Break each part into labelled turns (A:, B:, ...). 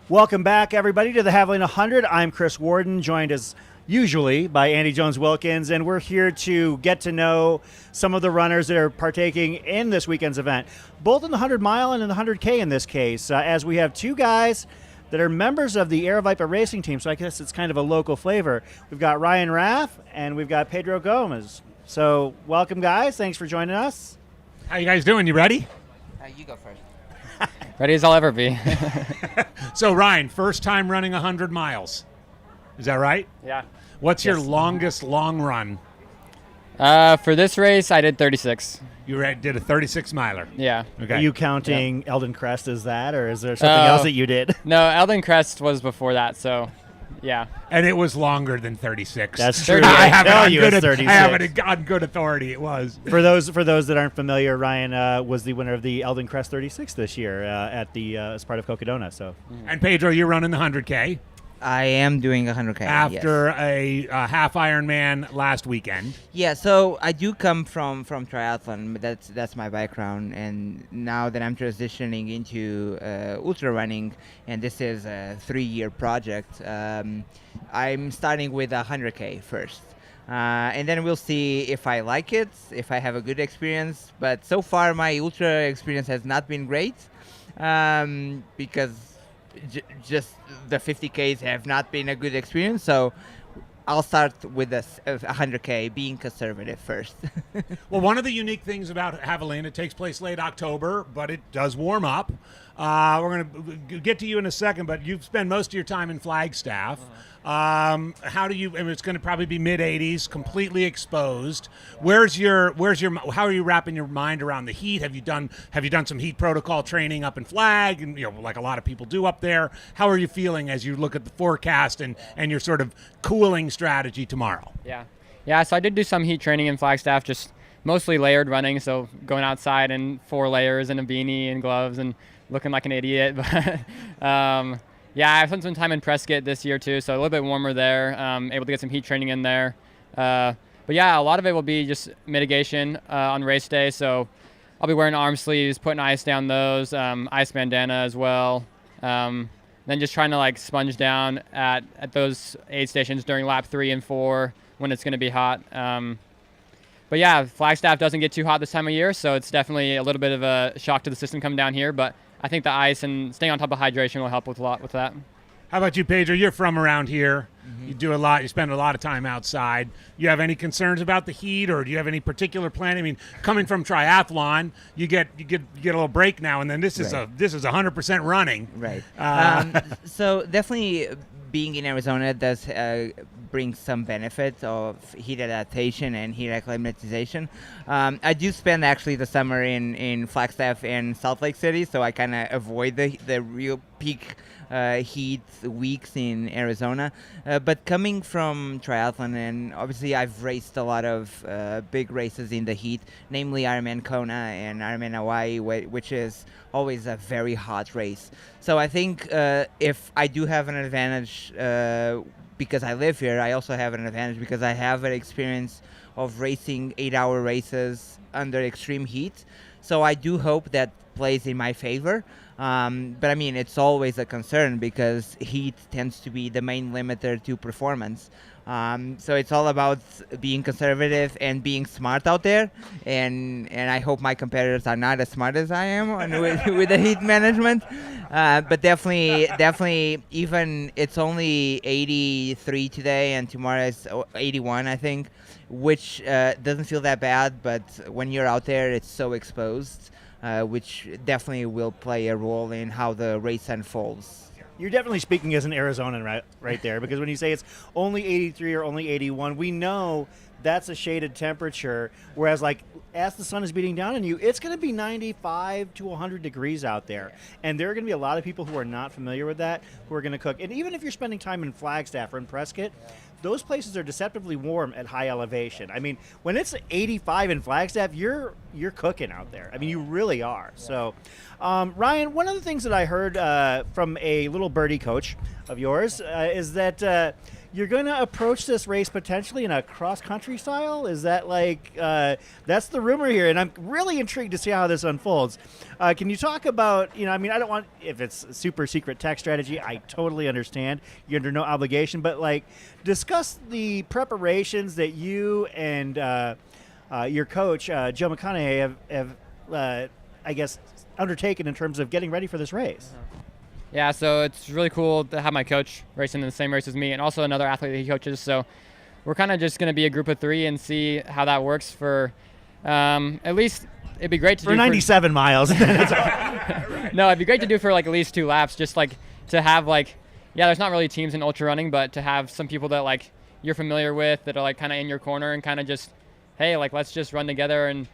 A: Welcome back, everybody, to the Javelina 100. I'm Chris Warden, joined as usually by Andy Jones-Wilkins, and we're here to get to know some of the runners that are partaking in this weekend's event, both in the 100-mile and in the 100K in this case, as we have two guys that are members of the Air racing team, so I guess it's kind of a local flavor. We've got Ryan Raff, and we've got Pedro Gomes. So welcome, guys. Thanks for joining us.
B: How you guys doing? You ready?
C: You go first.
D: Ready as I'll ever be.
B: So, Ryan, first time running 100 miles. Is that right?
D: Yeah.
B: What's your longest long run?
D: For this race, I did 36.
B: You did a 36-miler.
D: Yeah.
B: Okay.
A: Are you counting Eldon Crest as that, or is there something else that you did?
D: No, Eldon Crest was before that, so yeah.
B: And it was longer than 36.
A: That's true.
B: I have
A: it
B: 36. On good authority it was.
A: For those that aren't familiar, Ryan was the winner of the Eldon Crest 36 this year at the as part of Cocodona. So.
B: And Pedro, you're running the 100K.
C: I am doing 100K.
B: After a half Ironman last weekend.
C: Yeah, so I do come from triathlon. That's my background, and now that I'm transitioning into ultra running, and this is a 3-year project, I'm starting with 100K first. And then we'll see if I like it, if I have a good experience. But so far, my ultra experience has not been great because just the 50Ks have not been a good experience. So I'll start with a 100K, being conservative first.
B: Well, one of the unique things about Javelina, it takes place late October, but it does warm up. We're going to get to you in a second, but you've spent most of your time in Flagstaff. How do you? I mean, it's going to probably be mid-80s, completely exposed. How are you wrapping your mind around the heat? Have you done some heat protocol training up in Flag, and like a lot of people do up there? How are you feeling as you look at the forecast and your sort of cooling strategy tomorrow?
D: Yeah. So I did do some heat training in Flagstaff, just mostly layered running. So going outside in 4 layers and a beanie and gloves and looking like an idiot, but. Yeah, I've spent some time in Prescott this year too, so a little bit warmer there. Able to get some heat training in there. But yeah, a lot of it will be just mitigation on race day. So I'll be wearing arm sleeves, putting ice down those, ice bandana as well. Then just trying to sponge down at those aid stations during lap 3 and 4 when it's going to be hot. But yeah, Flagstaff doesn't get too hot this time of year, so it's definitely a little bit of a shock to the system coming down here. But I think the ice and staying on top of hydration will help a lot with that.
B: How about you, Pedro? You're from around here. Mm-hmm. You do a lot. You spend a lot of time outside. You have any concerns about the heat, or do you have any particular plan? I mean, coming from triathlon, you get a little break now, and then this is 100% running.
C: Right. So definitely being in Arizona does bring some benefits of heat adaptation and heat acclimatization. I do spend actually the summer in Flagstaff and Salt Lake City, so I kind of avoid the real peak heat weeks in Arizona. But coming from triathlon, and obviously I've raced a lot of big races in the heat, namely Ironman Kona and Ironman Hawaii, which is always a very hot race. So I think if I do have an advantage because I live here, I also have an advantage because I have an experience of racing 8-hour races under extreme heat. So I do hope that plays in my favor. But I mean, it's always a concern because heat tends to be the main limiter to performance. So it's all about being conservative and being smart out there. And I hope my competitors are not as smart as I am with the heat management. But definitely, even it's only 83 today, and tomorrow is 81, I think, which doesn't feel that bad. But when you're out there, it's so exposed. Which definitely will play a role in how the race unfolds.
A: You're definitely speaking as an Arizonan right there, because when you say it's only 83 or only 81, we know that's a shaded temperature, whereas as the sun is beating down on you, it's going to be 95 to 100 degrees out there. And there are going to be a lot of people who are not familiar with that, who are going to cook. And even if you're spending time in Flagstaff or in Prescott, those places are deceptively warm at high elevation. I mean, when it's 85 in Flagstaff, you're cooking out there. I mean, you really are. So, Ryan, one of the things that I heard from a little birdie coach of yours is that you're going to approach this race potentially in a cross-country style? Is that that's the rumor here, and I'm really intrigued to see how this unfolds. Can you talk about, I don't want, if it's super secret tech strategy, I totally understand. You're under no obligation, but discuss the preparations that you and your coach, Joe McConaughey, have I guess, undertaken in terms of getting ready for this race.
D: Yeah, so it's really cool to have my coach racing in the same race as me and also another athlete that he coaches. So we're kind of just going to be a group of 3 and see how that works for at least it'd be great to do for
A: 97 miles.
D: No, it'd be great to do for at least 2 laps, just to have there's not really teams in ultra running, but to have some people that you're familiar with that are kind of in your corner and kind of just, hey, let's just run together and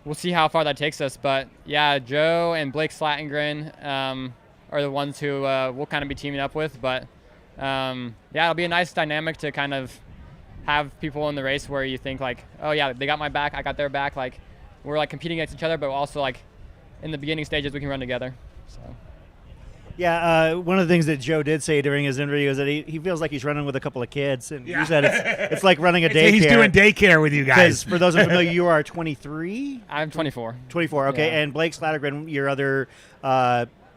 D: we'll see how far that takes us. But yeah, Joe and Blake Slatengren are the ones who we'll kind of be teaming up with. But it'll be a nice dynamic to kind of have people in the race where you think oh yeah, they got my back, I got their back. We're competing against each other, but also in the beginning stages we can run together. So.
A: Yeah, one of the things that Joe did say during his interview is that he feels like he's running with a couple of kids, and you said it's like running a daycare.
B: He's doing daycare with you guys.
A: For those unfamiliar, you are 23?
D: I'm 24.
A: 24, okay.
D: Yeah.
A: And Blake Slattergren, your other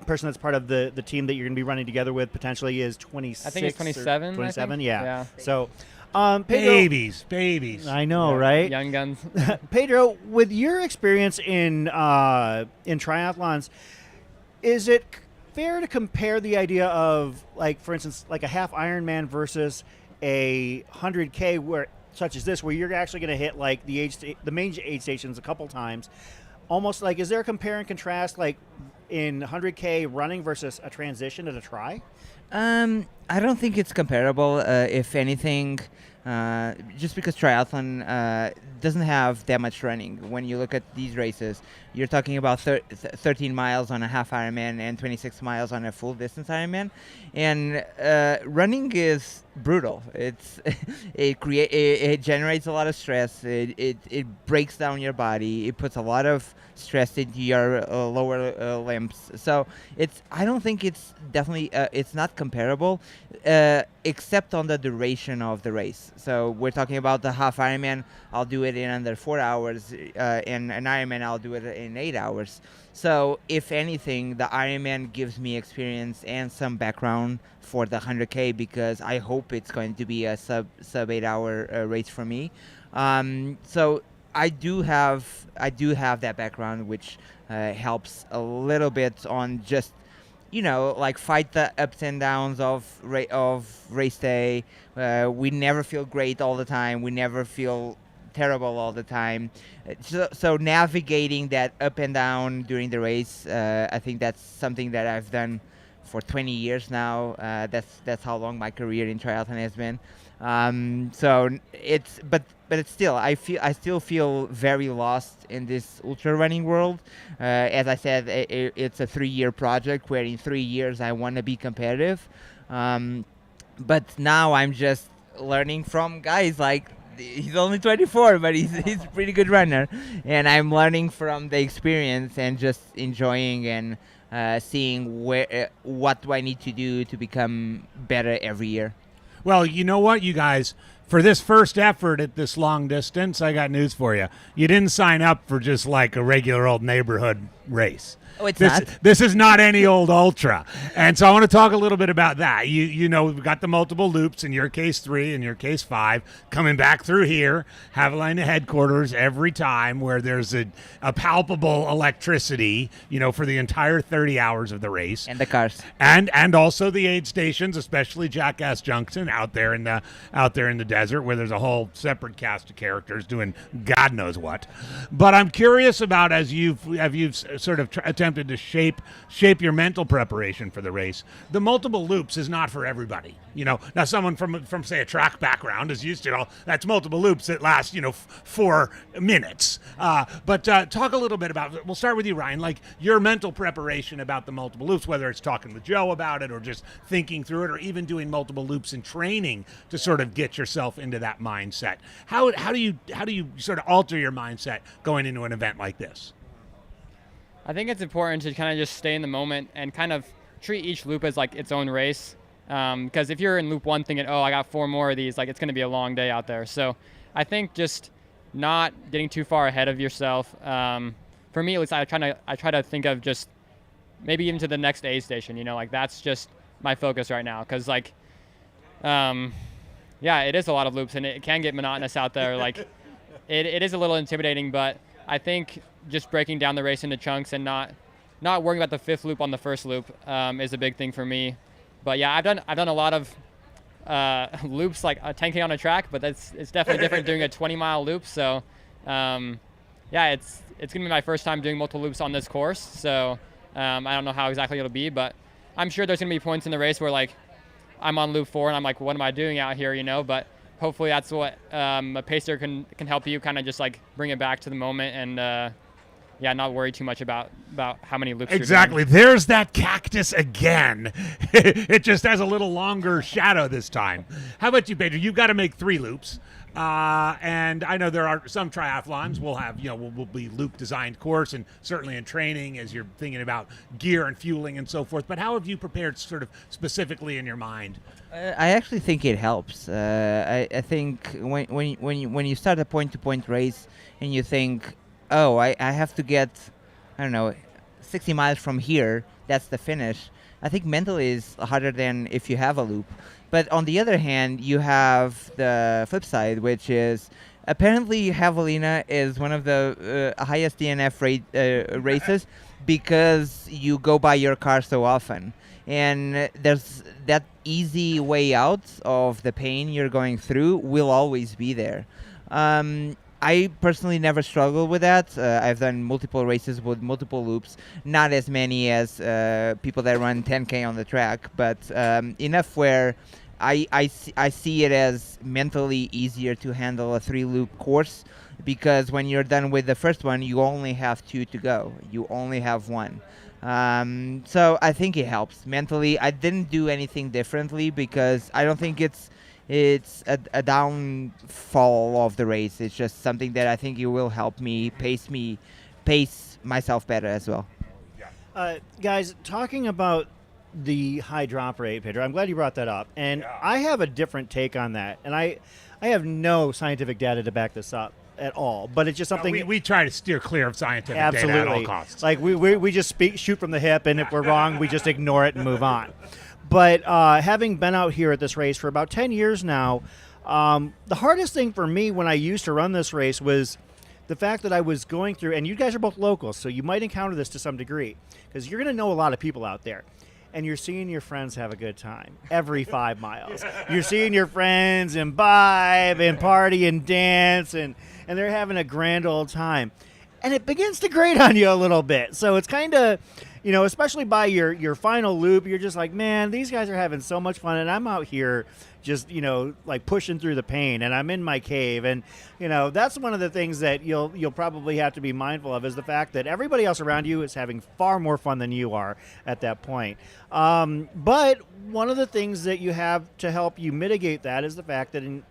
A: person that's part of the team that you're going to be running together with potentially is 26.
D: I think it's 27.
A: 27,
D: yeah.
A: yeah. So, Pedro,
B: babies.
A: I know, right?
D: Young guns.
A: Pedro, with your experience in triathlons, is it fair to compare the idea of, for instance, a half Ironman versus a 100K such as this, where you're actually going to hit the main aid stations a couple times? Almost is there a compare and contrast in 100K running versus a transition at a tri?
C: I don't think it's comparable. If anything, just because triathlon doesn't have that much running. When you look at these races, you're talking about 13 miles on a half Ironman and 26 miles on a full distance Ironman, and running is brutal. It generates a lot of stress. It breaks down your body. It puts a lot of stress into your lower limbs. So I don't think it's definitely it's not comparable, except on the duration of the race. So we're talking about the half Ironman. I'll do it in under 4 hours. In an Ironman, I'll do it in 8 hours. So if anything, the Ironman gives me experience and some background for the 100K, because I hope it's going to be a sub 8 hour race for me. So I do have that background, which helps a little bit on just fight the ups and downs of race day. We never feel great all the time. We never feel terrible all the time. So navigating that up and down during the race, I think that's something that I've done for 20 years now. That's how long my career in triathlon has been. So it's still, I still feel very lost in this ultra running world. As I said, it's a 3-year project where in 3 years I want to be competitive. But now I'm just learning from guys he's only 24, but he's a pretty good runner, and I'm learning from the experience and just enjoying and seeing what do I need to do to become better every year.
B: Well, you know what, you guys? For this first effort at this long distance, I got news for you. You didn't sign up for just a regular old neighborhood race.
C: Oh, it's not?
B: This is not any old ultra. And so I want to talk a little bit about that. We've got the multiple loops, in your case 3, in your case 5, coming back through here, Javelina headquarters every time, where there's a palpable electricity, for the entire 30 hours of the race.
C: And the cars.
B: And also the aid stations, especially Jackass Junction out there in the desert, where there's a whole separate cast of characters doing God knows what. But I'm curious about, as you've sort of attempted to shape your mental preparation for the race, the multiple loops is not for everybody. Now someone from say a track background is used to that's multiple loops that last 4 minutes. But talk a little bit about, we'll start with you, Ryan, your mental preparation about the multiple loops, whether it's talking with Joe about it or just thinking through it, or even doing multiple loops in training to sort of get yourself into that mindset. How do you sort of alter your mindset going into an event like this?
D: I think it's important to kind of just stay in the moment and kind of treat each loop as its own race. Because if you're in loop 1 thinking, oh, I got 4 more of these, like it's going to be a long day out there. So I think just not getting too far ahead of yourself. For me, at least, I try to think of just maybe even to the next aid station. Like that's just my focus right now. Because like, yeah, it is a lot of loops and it can get monotonous out there. Like it is a little intimidating, but I think just breaking down the race into chunks and not worrying about the 5th loop on the 1st loop is a big thing for me. But yeah, I've done a lot of loops, like a 10K on a track, but it's definitely different doing a 20-mile loop. So yeah, it's gonna be my first time doing multiple loops on this course. So I don't know how exactly it'll be, but I'm sure there's gonna be points in the race where like I'm on loop 4 and I'm like, what am I doing out here? But hopefully that's what a pacer can help you kind of just like bring it back to the moment and yeah, not worry too much about how many loops
B: exactly.
D: you're doing.
B: There's that cactus again. It just has a little longer shadow this time. How about you, Pedro? You've got to make 3 loops. And I know there are some triathlons will have, will be loop designed course and certainly in training as you're thinking about gear and fueling and so forth. But how have you prepared sort of specifically in your mind?
C: I actually think it helps. I think when you start a point-to-point race and you think, oh, I have to get, 60 miles from here, that's the finish. I think mentally is harder than if you have a loop. But on the other hand, you have the flip side, which is apparently Javelina is one of the highest DNF races because you go by your car so often. And there's that easy way out of the pain you're going through will always be there. I personally never struggled with that. I've done multiple races with multiple loops, not as many as people that run 10K on the track, but enough where I see it as mentally easier to handle a 3-loop course because when you're done with the first one, you only have 2 to go. You only have 1. So I think it helps. Mentally, I didn't do anything differently because I don't think it's a downfall of the race. It's just something that I think it will help me pace myself better as well.
A: Guys, talking about the high drop rate, Pedro, I'm glad you brought that up. And I have a different take on that. And I have no scientific data to back this up at all. But it's just something...
B: We try to steer clear of scientific
A: absolutely.
B: data at all costs.
A: Like, we just shoot from the hip, and if we're wrong, we just ignore it and move on. But having been out here at this race for about 10 years now, the hardest thing for me when I used to run this race was the fact that I was going through, and you guys are both locals, so you might encounter this to some degree, because you're going to know a lot of people out there, and you're seeing your friends have a good time every 5 miles. You're seeing your friends imbibe and party and dance, and they're having a grand old time. And it begins to grate on you a little bit. So it's kind of... especially by your final loop, you're just like, man, these guys are having so much fun, and I'm out here just, like pushing through the pain, and I'm in my cave. And, that's one of the things that you'll probably have to be mindful of is the fact that everybody else around you is having far more fun than you are at that point. But one of the things that you have to help you mitigate that is the fact that, do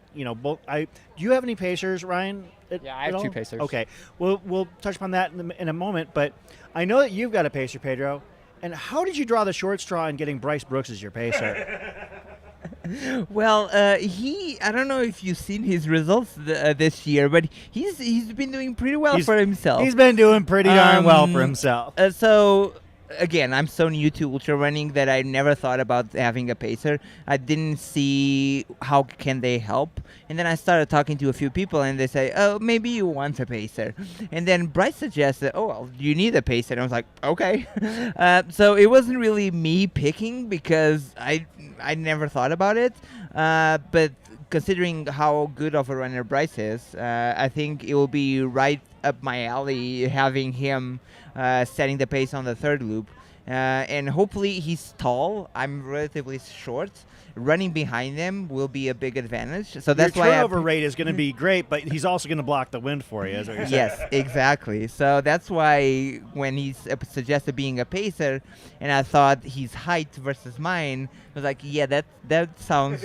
A: you have any pacers, Ryan?
D: Yeah, I have 2 pacers.
A: Okay. We'll touch upon that in a moment, but I know that you've got a pacer, Pedro. And how did you draw the short straw in getting Bryce Brooks as your pacer?
C: Well, I don't know if you've seen his results this year, but he's been doing pretty well for himself.
A: He's been doing pretty darn well for himself.
C: So, again, I'm so new to ultra running that I never thought about having a pacer. I didn't see how can they help. And then I started talking to a few people, and they say, oh, maybe you want a pacer. And then Bryce suggested, oh, well, you need a pacer. And I was like, okay. So it wasn't really me picking because I never thought about it. But considering how good of a runner Bryce is, I think it will be right up my alley having him setting the pace on the 3rd loop. And hopefully he's tall. I'm relatively short. Running behind him will be a big advantage. So that's why
A: your turnover rate is going to be great, but he's also going to block the wind for you, is what you're saying.
C: Yes, exactly. So that's why when he suggested being a pacer, and I thought his height versus mine, I was like, yeah, that sounds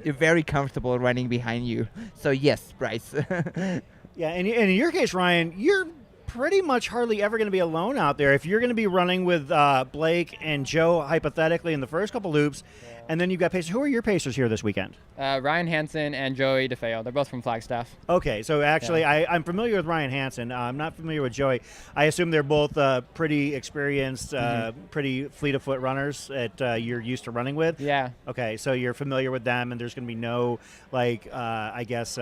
C: very comfortable running behind you. So yes, Bryce.
A: Yeah, and in your case, Ryan, you're pretty much hardly ever going to be alone out there. If you're going to be running with Blake and Joe, hypothetically, in the first couple loops, and then you've got pacers. Who are your pacers here this weekend?
D: Ryan Hansen and Joey DeFeo. They're both from Flagstaff.
A: Okay, so actually, I'm familiar with Ryan Hansen. I'm not familiar with Joey. I assume they're both pretty experienced, pretty fleet of foot runners that you're used to running with.
D: Yeah.
A: Okay, so you're familiar with them, and there's going to be no, I guess,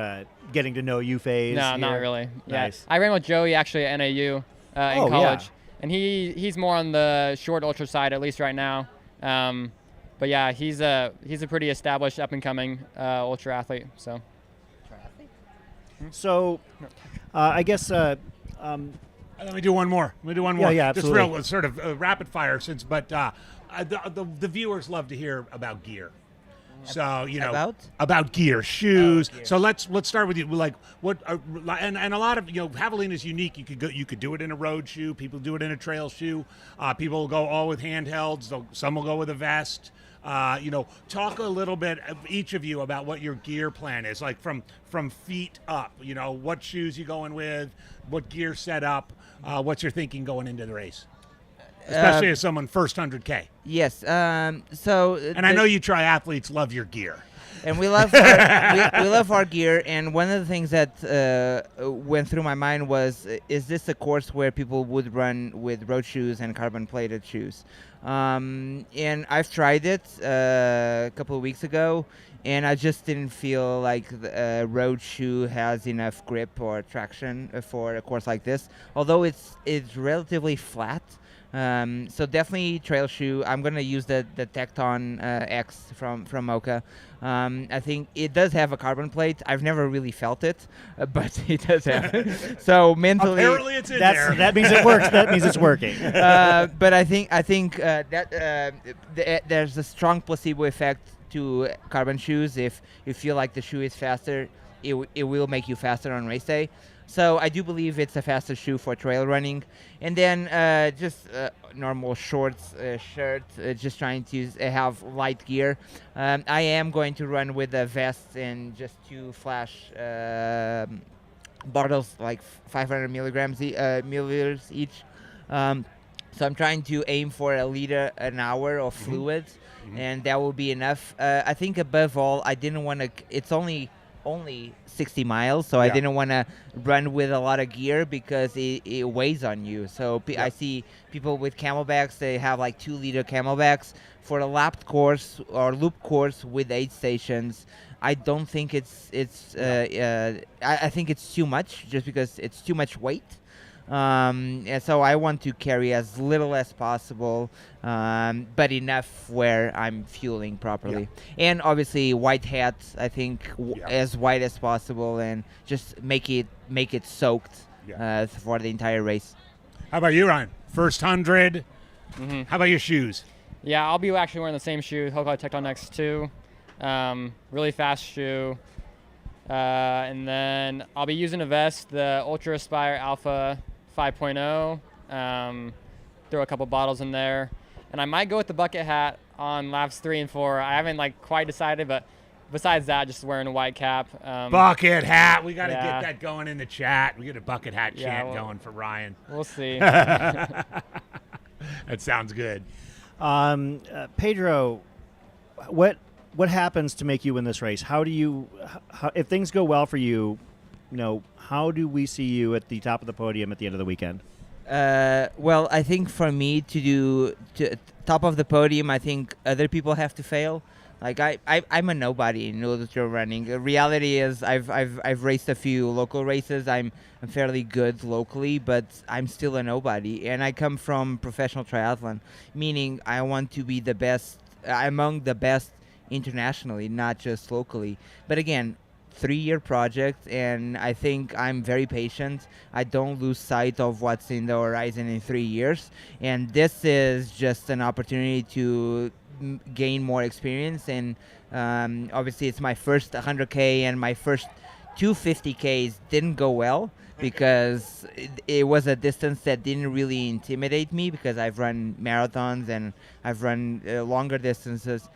A: getting to know you phase.
D: No,
A: here?
D: not really.
A: Nice.
D: Yeah. I ran with Joey actually at NAU in college, and he's more on the short ultra side, at least right now. But yeah, he's a pretty established, up and coming ultra athlete. So.
A: So, I guess.
B: Let me do one more.
A: Yeah,
B: Just
A: absolutely.
B: real sort of rapid fire, but the viewers love to hear about gear. So about gear, shoes.
C: Gear.
B: So let's start with you. Like what? And a lot of Javelina is unique. You could do it in a road shoe. People do it in a trail shoe. People will go all with handhelds. Some will go with a vest. Talk a little bit, each of you, about what your gear plan is, like from feet up. What shoes you going with, what gear set up, what's your thinking going into the race, especially as someone first 100K.
C: Yes.
B: And I know you triathletes love your gear.
C: And we love we love our gear. And one of the things that went through my mind was, is this a course where people would run with road shoes and carbon-plated shoes? And I've tried it a couple of weeks ago, and I just didn't feel like the road shoe has enough grip or traction for a course like this. Although it's relatively flat. So definitely trail shoe. I'm gonna use the Tecton X from Mocha. I think it does have a carbon plate. I've never really felt it, but it does have it. So mentally,
B: apparently it's in there.
A: That means it works. That means it's working.
C: But I think that there's a strong placebo effect to carbon shoes. If you feel like the shoe is faster, it will make you faster on race day. So I do believe it's a faster shoe for trail running. And then just normal shorts, shirt, just trying to have light gear. I am going to run with a vest and just 2 flash bottles, like 500 milliliters each. So I'm trying to aim for 1 liter an hour of fluid, and that will be enough. I think above all, I didn't want to. It's only 60 miles, so I didn't want to run with a lot of gear because it weighs on you. So I see people with camelbacks, they have like 2 liter camelbacks. For a lapped course or loop course with 8 stations, I don't think I think it's too much, just because it's too much weight. And so I want to carry as little as possible, but enough where I'm fueling properly. And obviously white hats, I think, as white as possible, and just make it soaked for the entire race.
B: How about you, Ryan? First 100. How about your shoes?
D: Yeah, I'll be actually wearing the same shoe, Hoka Tecton X2. Really fast shoe. And then I'll be using a vest, the Ultra Aspire Alpha 5.0. Throw a couple bottles in there. And I might go with the bucket hat on laps 3 and 4. I haven't quite decided, but besides that, just wearing a white cap.
B: Bucket hat. We got to get that going in the chat. We get a bucket hat chant going for Ryan.
D: We'll see.
B: That sounds good.
A: Pedro, what happens to make you win this race? How if things go well for you, how do we see you at the top of the podium at the end of the weekend?
C: Well, I think for me to top of the podium, I think other people have to fail. Like I'm a nobody in ultra running. The reality is I've raced a few local races. I'm fairly good locally, but I'm still a nobody. And I come from professional triathlon, meaning I want to be the best among the best internationally, not just locally. But again, 3-year project, and I think I'm very patient. I don't lose sight of what's in the horizon in 3 years, and this is just an opportunity to gain more experience. And obviously it's my first 100K, and my first 250Ks didn't go well because it was a distance that didn't really intimidate me, because I've run marathons and I've run longer distances.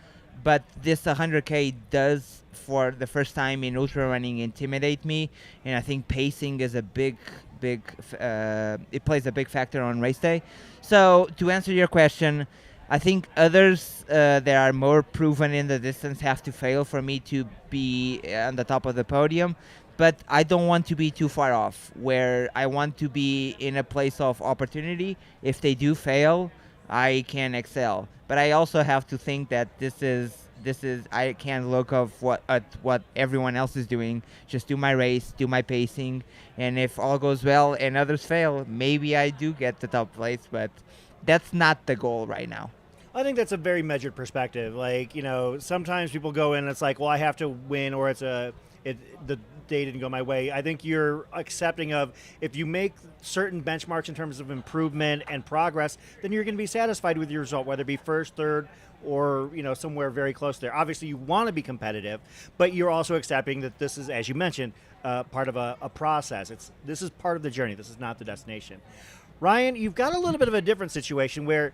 C: But this 100K does, for the first time in ultra running, intimidate me, and I think pacing is a big it plays a big factor on race day. So to answer your question, I think others that are more proven in the distance have to fail for me to be on the top of the podium. But I don't want to be too far off, where I want to be in a place of opportunity. If they do fail, I can excel. But I also have to think that this is I can't look at what everyone else is doing. Just do my race, do my pacing, and if all goes well and others fail, maybe I do get the top place. But that's not the goal right now.
A: I think that's a very measured perspective. Like, sometimes people go in and it's like, well, I have to win, or the day didn't go my way. I think you're accepting of, if you make certain benchmarks in terms of improvement and progress, then you're going to be satisfied with your result, whether it be first, third, or somewhere very close there. Obviously, you want to be competitive, but you're also accepting that this is, as you mentioned, part of a process. This is part of the journey. This is not the destination. Ryan, you've got a little bit of a different situation where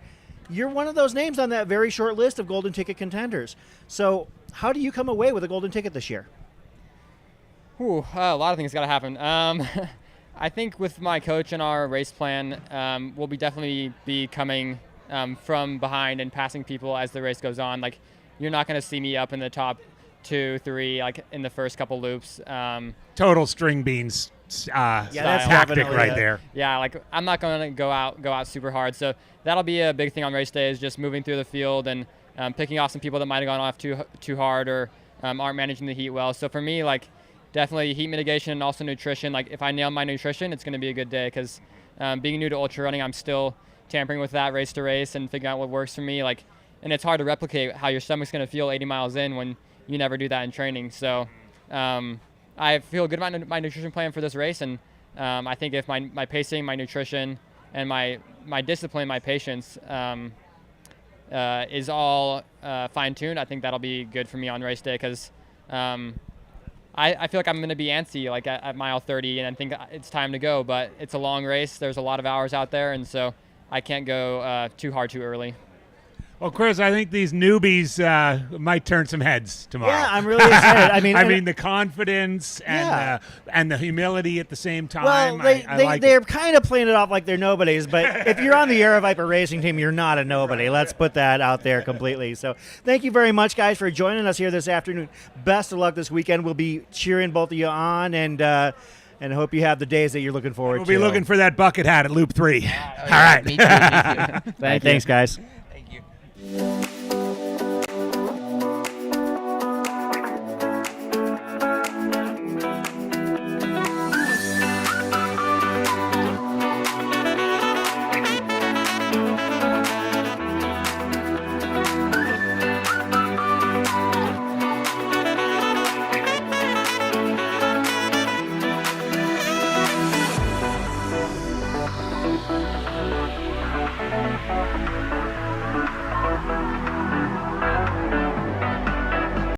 A: you're one of those names on that very short list of golden ticket contenders. So how do you come away with a golden ticket this year?
D: A lot of things got to happen. I think with my coach and our race plan, we'll definitely be coming from behind and passing people as the race goes on. Like, you're not going to see me up in the top 2, 3, like in the first couple loops.
B: Total string beans
A: that's
B: tactic right there.
D: Yeah, like I'm not going to go out super hard. So that'll be a big thing on race day, is just moving through the field and picking off some people that might have gone off too hard or aren't managing the heat well. So for me, like, definitely heat mitigation and also nutrition. Like, if I nail my nutrition, it's going to be a good day, because being new to ultra running, I'm still tampering with that race to race and figuring out what works for me. Like, and it's hard to replicate how your stomach's going to feel 80 miles in when you never do that in training. So I feel good about my nutrition plan for this race, and I think if my pacing, my nutrition, and my discipline, my patience is all fine-tuned, I think that'll be good for me on race day, because I feel like I'm going to be antsy like at mile 30, and I think it's time to go, but it's a long race. There's a lot of hours out there, and so I can't go too hard too early.
B: Well, Chris, I think these newbies might turn some heads tomorrow.
A: Yeah, I'm really excited. I mean,
B: the confidence and the humility at the same time.
A: Well, they're kind of playing it off like they're nobodies, but if you're on the Aero Viper racing team, you're not a nobody. Let's put that out there completely. So thank you very much, guys, for joining us here this afternoon. Best of luck this weekend. We'll be cheering both of you on, and hope you have the days that you're looking forward to.
B: We'll be looking for that bucket hat at Loop 3.
C: All
B: right.
C: Me too.
A: Thanks, guys.
C: Thank you.